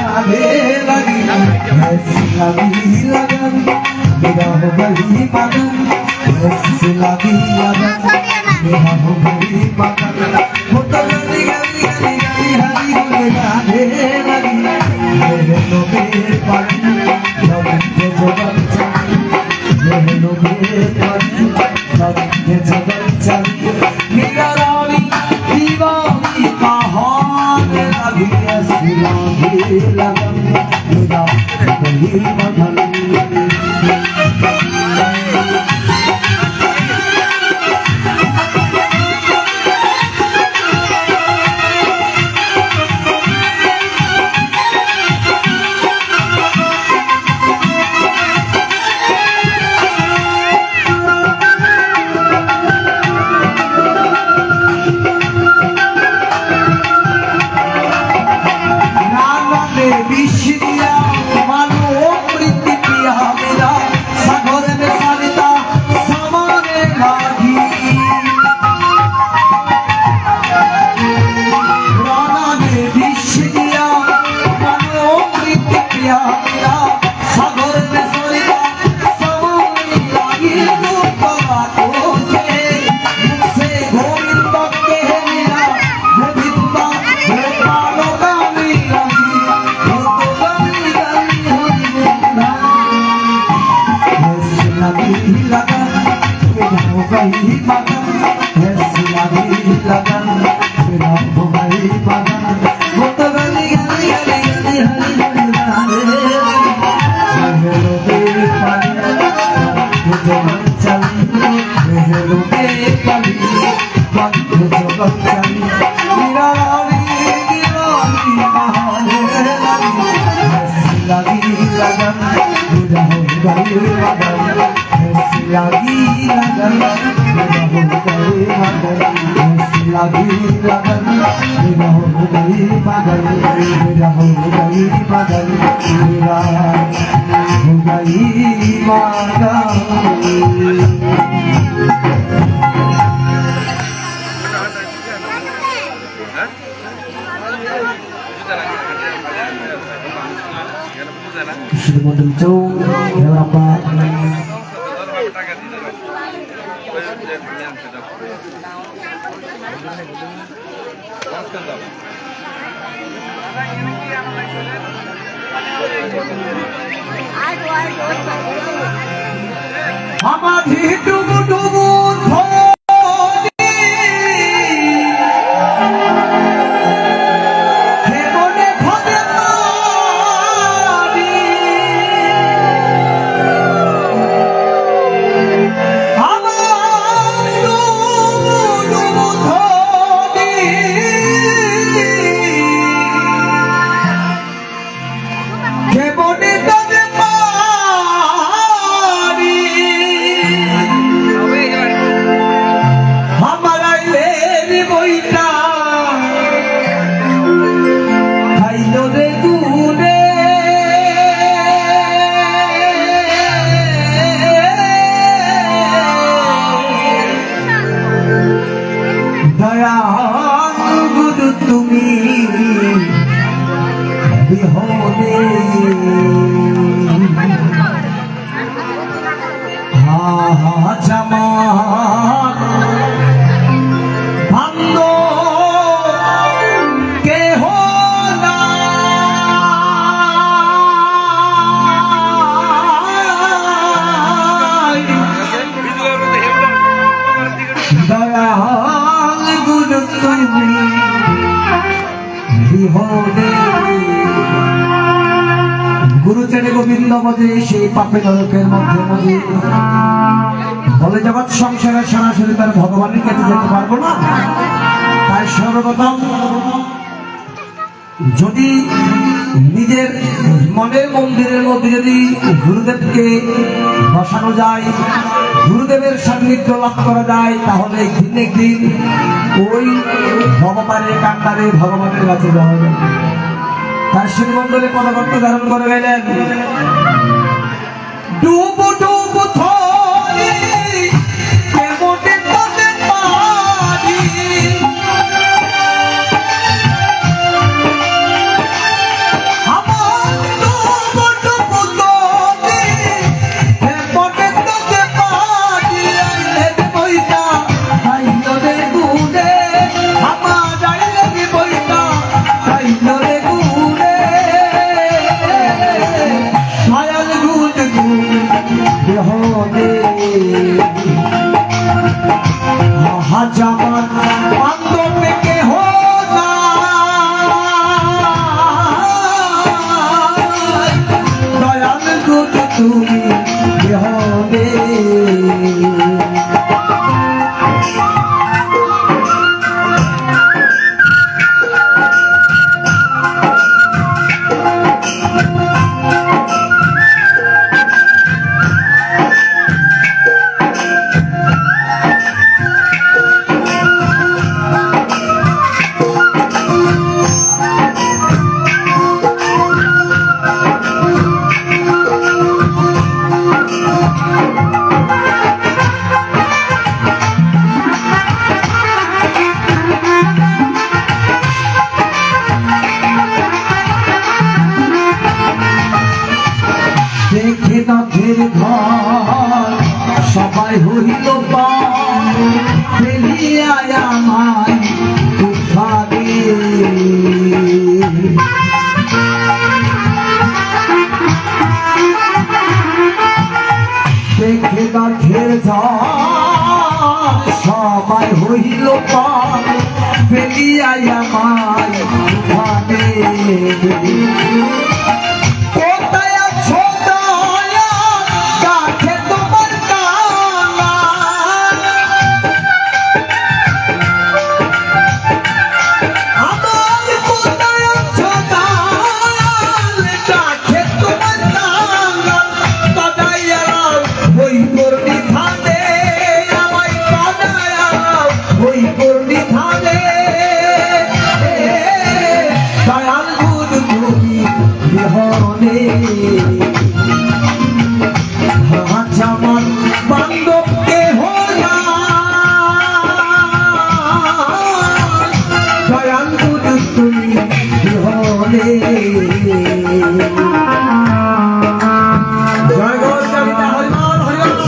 गाने लगी ऐसी लगी लगन मेरा हो गई मगन ऐसी लगी लगन मेरा हो गई मगन वो तो गली गली गली गली हरी बोले गाने लगी मेरे लोगे पर लगे जगन चली मेरे लोगे पर लगे जगन चली मेरा रानी दीवानी कहानी लगी ऐसी लगी लगन मेरा गई मगन sudah mau tentu berapa Hamadi dubu dubu গুরুচরণে Govinda মজে সেই পাপে নরকের মধ্যে মজে বলে জগৎ সংসারে সরাসরি তার ভগবানের কাছে যেতে পারবো না। তাই সর্বপ্রথম যদি নিজের মনের মন্দিরের মধ্যে যদি গুরুদেবকে বসানো যায়, গুরুদেবের সান্নিধ্য লাভ করা যায়, তাহলে দিন ওই ভগবানের কান্ডারে ভগবানের কাছে যাওয়া যায়। তার শ্রীমন্দিরে পদকর্ত ধারণ করে গেলেন ডুবু ডুবু থরি কেমনে তোতে পারি আমার সুখের ঘর সবাই হইল ফেলিয়া আমায় উঠাবে দেখে গাছের ঝড় সবাই হইল ফেলিয়া আমায় উঠাবে আমার বান্ধবকে হলা দয়াল গুরু তুমি হলে জয় গৌরচরিতা হরিবল হরিবল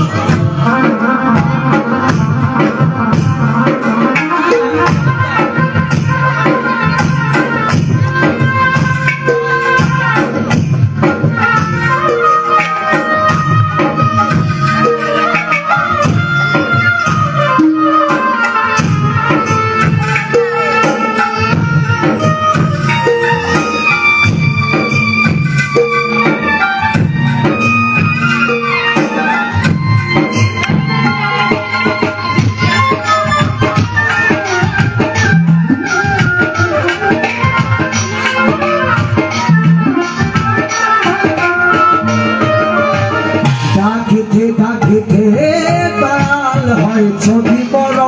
তাল হয় ছবি বড়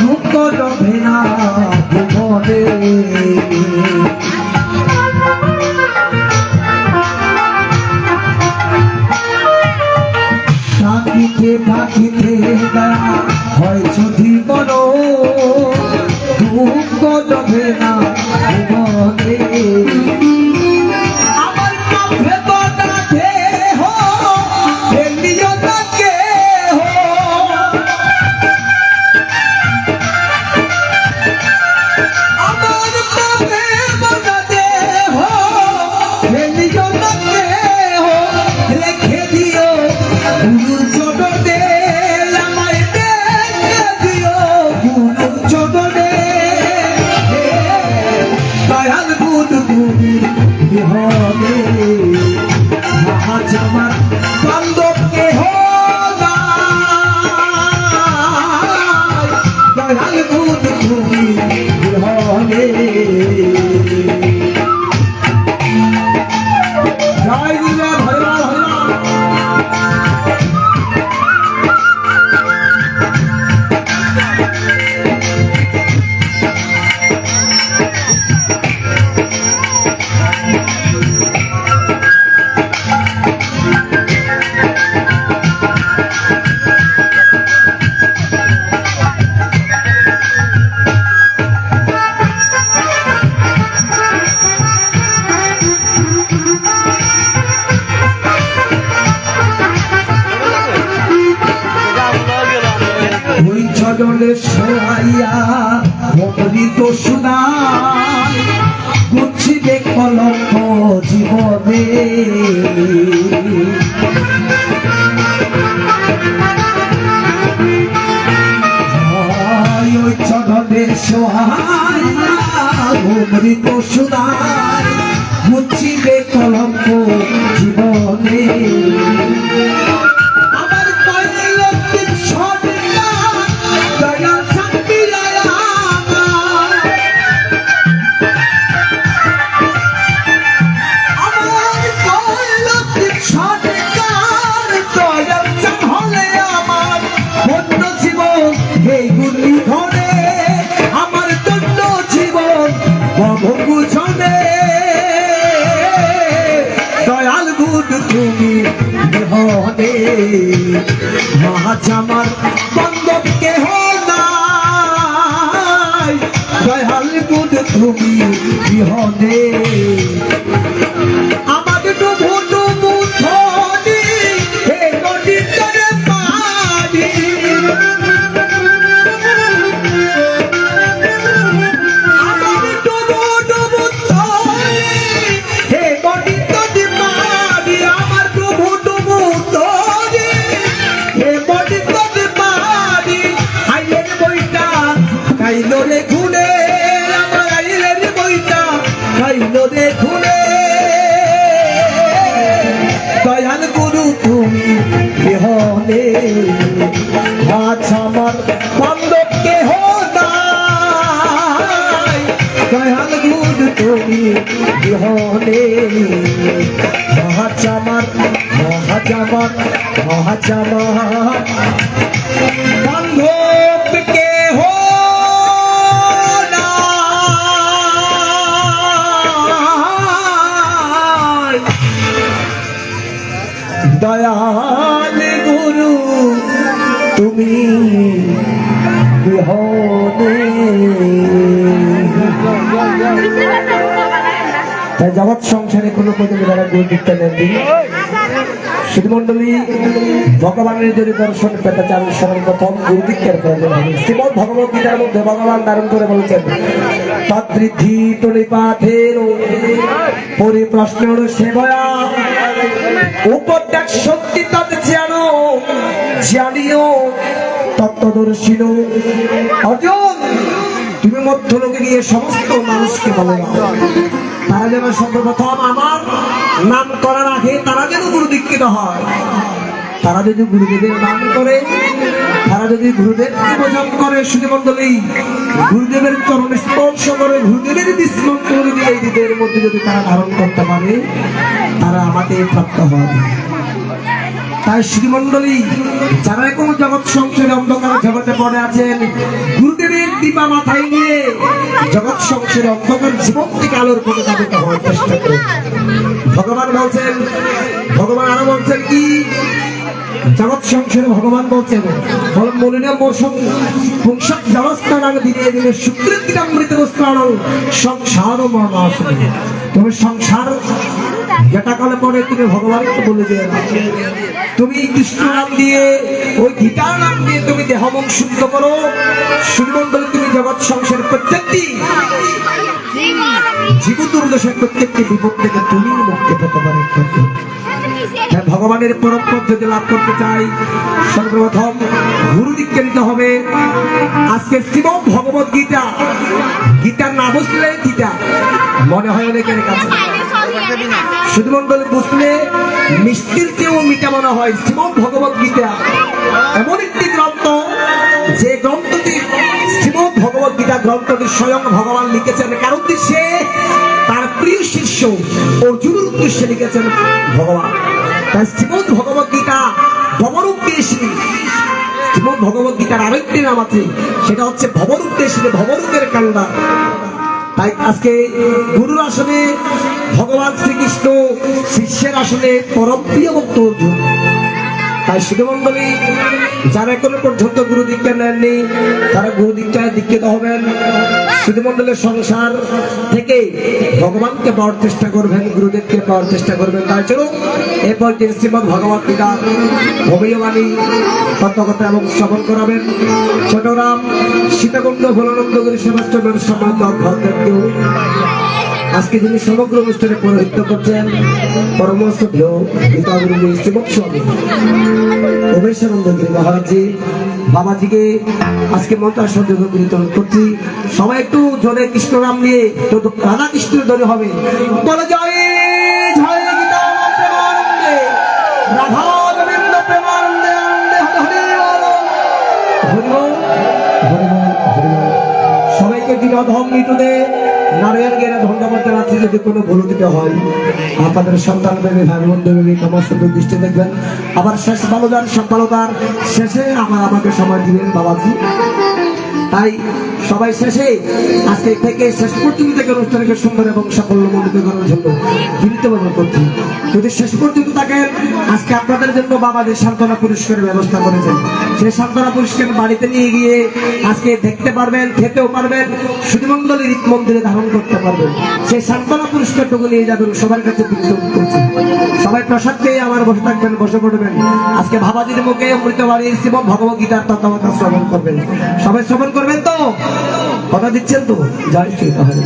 দুঃখ রবে না বলে থাকিতে থাকিতে হয় ছবি বড় দুঃখ রবে না বলে আমার বান্ধবকে হলা দয়াল গুরু তুমি হলে জয় গুরু হরিবল হরিবল চরণে সোহাইয়া অমৃত সুদাই বুঝিবে কলঙ্ক জীবনে ওই চরণে সোহাইয়া অমৃত সুদাই বুঝিবে কলঙ্ক জীবনে তুমি হলে আমার বান্ধবকে হলাই দয়াল গুরু তুমি হলে আমার ডুবু ডুবু ফুলে দয়াল গুরু তুমি বিহনে আজ আমার বান্ধব কেহ নাই দয়াল গুরু তুমি বিহনে মহাচামার মহাচামার মহাচামার বান্ধব কেহ নাই দয়াল গুরু তুমি বিহনে তাই জগৎ সংসারে কোনো পর্যন্ত যারা গুরু দীক্ষা নেননি শ্রীমণ্ডলী ভগবানের যদি দর্শন পেতে চান সর্বপ্রথম গুরু দীক্ষার প্রয়োজন হবে শ্রীমদ্ ভগবত গীতার মধ্যে ভগবান ধারণ করে বলছেন তদ্বৃদ্ধি তলিপাঠের পরিপ্রশ্নের সেবয়া উপদেশ শক্তি তদ জানো জানিও তত্ত্বদর্শিনো অর্জুন তুমি মধ্যলোকে গিয়ে সমস্ত মানুষকে বলো তারা যেন সর্বপ্রথম আমার নাম করার আগে তারা যেন গুরু দীক্ষিত হয় তারা যদি গুরুদেবের নাম করে তারা যদি গুরুদেবকে ভজন করে শ্রীমণ্ডলী গুরুদেবের চরণ স্পর্শ করে গুরুদেবের বিস্মন্ত্র যদি এই হৃদয়ের মধ্যে যদি তারা ধারণ করতে পারে তারা আমাকে প্রাপ্ত হবে তাই শ্রীমণ্ডলী যারা এখন জগৎ সংসারে অন্ধকার জগতে পড়ে আছেন গুরুদেবের কৃপা মাথায় নিয়ে জগৎ সংসারে অন্ধকার জীবন থেকে আলোর পথে যাবিত হওয়ার চেষ্টা করে ভগবান বলছেন ভগবান আরো বলছেন কি জগৎ সংসারে ভগবান বলছেন মলিনা মৌসুম পুংসক জলস্থান দিনে দিনে শুক্রিকামৃত স্থান সংসার মরণ আসবে তুমি সংসার যেটা কালে পরে তুমি ভগবানকে বলে দিয়ে তুমি কৃষ্ণ নাম দিয়ে ওই গীতার নাম দিয়ে তুমি দেহ মন শুদ্ধ করো শ্রীমণ্ডলী তুমি জগৎ সংসারের প্রত্যেকটি জীবন দুর্দশার প্রত্যেকটি বিপদ থেকে তুমি মুক্তি পেতে পারো ভগবানের পরম পদ যদি লাভ করতে চাই সর্বপ্রথম গুরু দীক্ষা নিতে হবে আজকে শ্রীমদ্ ভগবত গীতা গীতার না বুঝলে গীতা মনে হয় অনেকের কাছে শ্রীমণ্ডলী বুঝলে মিষ্টির চেয়েও মিঠা মনে হয় শ্রীমদ্ ভগবত গীতা এমন একটি গ্রন্থ যে গ্রন্থটি শ্রীমদ্ ভগবত গীতা গ্রন্থটি স্বয়ং ভগবান লিখেছেন কার উদ্দেশ্যে তার প্রিয় শিষ্য অর্জুনের উদ্দেশ্যে লিখেছেন ভগবান তাই শ্রীমদ্ ভগবত গীতা ভবরূপ কেশরী শ্রীমদ্ ভগবত গীতার আরেকটি নাম আছে সেটা হচ্ছে ভবরূপ কেশরী ভবরূপের কান্ডা তাই আজকে গুরুর আসনে ভগবান শ্রীকৃষ্ণ শিষ্যের আসনে পরম প্রিয় ভক্ত অর্জুন তাই শ্রীমণ্ডলী যারা এখনো পর্যন্ত গুরু দীক্ষা নেননি তারা গুরু দীক্ষায় দীক্ষিত হবেন শ্রীমণ্ডলের সংসার থেকে ভগবানকে পাওয়ার চেষ্টা করবেন গুরুদেবকে পাওয়ার চেষ্টা করবেন তাই চলুন এরপর তিনি শ্রীমদ্ ভগবত গীতা ভবিষ্যবাণী তত্ত্বকথা এবং শ্রবণ করাবেন ছোটরাম সীতাকুণ্ড ভোলানন্দ গুরু সেবাষ্টমের সম্মানিত অধ্যক্ষ আজকে যিনি সমগ্র অনুষ্ঠানে পৌরোহিত্য করছেন পরমশ্রদ্ধেয় গীতাগুরু শ্রীমৎ স্বামী অভেশানন্দ গিরি মহারাজজি বাবাজিকে আজকে মন্ত্র সংযোগ বিতরণ করছি সবাই একটু জলে কৃষ্ণ নাম নিয়ে তো রাধা কৃষ্ণের দলে হবে বলে জয় জয় গীতা প্রেমানন্দে রাধা গোবিন্দ প্রেমানন্দে আনন্দে হরে হরে বল হরে বল হরে বল সবাইকে দিন অধম মৃত্যুদে নারায়ণ জ্ঞানে ধন্যবাদ জানাচ্ছি যদি কোনো ভুল দিতে হয় আপনাদের সন্তান ভেবে ভাই বন্ধু ভেবে আমার সুন্দর দৃষ্টি দেখবেন আবার শেষ ভালোদার সফলতার শেষে আমাকে সময় দিবেন বাবাজি তাই সবাই শেষে আজকে থেকে শেষ পর্যন্ত থেকে অনুষ্ঠানকে সুন্দর এবং সাফল্যমণ্ডিত করার জন্য বিনীত ব্যবহার করছি যদি শেষ পর্যন্ত থাকেন আজকে আপনাদের জন্য বাবা যে সান্ত্বনা পুরস্কারের ব্যবস্থা করেছেন সেই সান্ত্বনা পুরস্কার বাড়িতে নিয়ে গিয়ে আজকে দেখতে পারবেন খেতেও পারবেন শ্রীমণ্ডলী রীত মন্দিরে ধারণ করতে পারবেন সেই সান্ত্বনা পুরস্কারটুকু নিয়ে যাবেন সবার কাছে বিনীত করছি সবাই প্রসাদ পেয়ে আমার বসে থাকবেন বসে পড়বেন আজকে বাবাজির মুখে অমৃতবাণীর শ্রীমদ্ ভগবত গীতার তত্ত্বাবধান শ্রবণ করবেন সবাই শ্রবণ করবেন তো কথা দিচ্ছেন তো জয় Shri Hare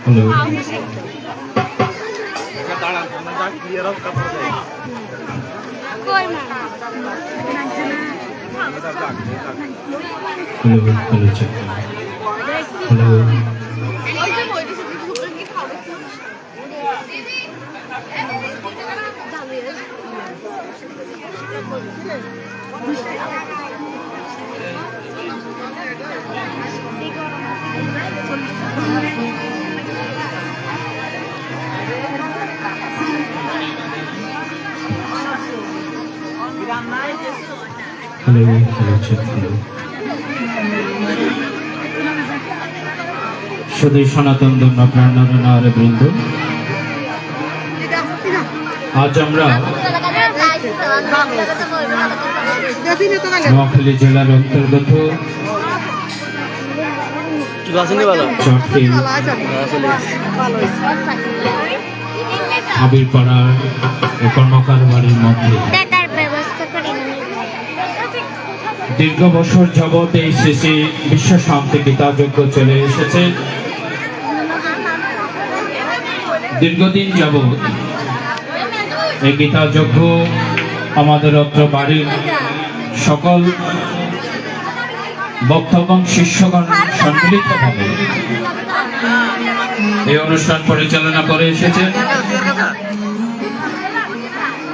hello hello hello check hello hello hello check hello শুধু সনাতন ধর্ম প্রাণনারে বৃন্দ, আজ আমরা নোয়াখালী জেলার অন্তর্গত আবিরপাড়ার কর্মকার বাড়ির মধ্যে দীর্ঘ বছর যাবৎ এই শ্রী বিশ্ব শান্তি গীতা যজ্ঞ চলে এসেছে। দীর্ঘদিন যাবৎ এই গীতা যজ্ঞ আমাদের অত্র বাড়ির সকল ভক্ত এবং শিষ্যগণ সম্মিলিতভাবে এই অনুষ্ঠান পরিচালনা করে এসেছেন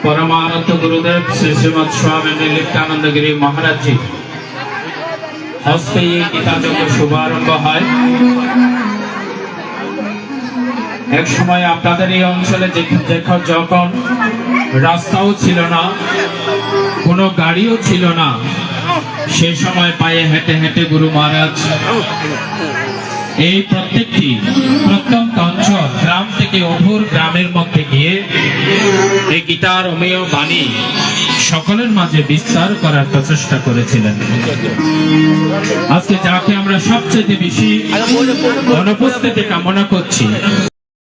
পরমানন্দ গুরুদেব শ্রী শ্রীমৎ স্বামী নীলানন্দগিরি মহারাজজি হস্তে এই গীতা যজ্ঞ শুভারম্ভ হয়। এক সময় আপনাদের এই অঞ্চলে যখন রাস্তাও ছিল না, কোনো গাড়িও ছিল না, সে সময় পায়ে হেঁটে হেঁটে গুরু মহারাজ এই প্রত্যন্ত অঞ্চল গ্রাম থেকে অঘোর গ্রামের মধ্যে গিয়ে এই গীতার অমেয় বাণী সকলের মাঝে বিস্তার করার প্রচেষ্টা করেছিলেন। আজকে যাকে আমরা সবচেয়ে বেশি অনুপস্থিতি কামনা করছি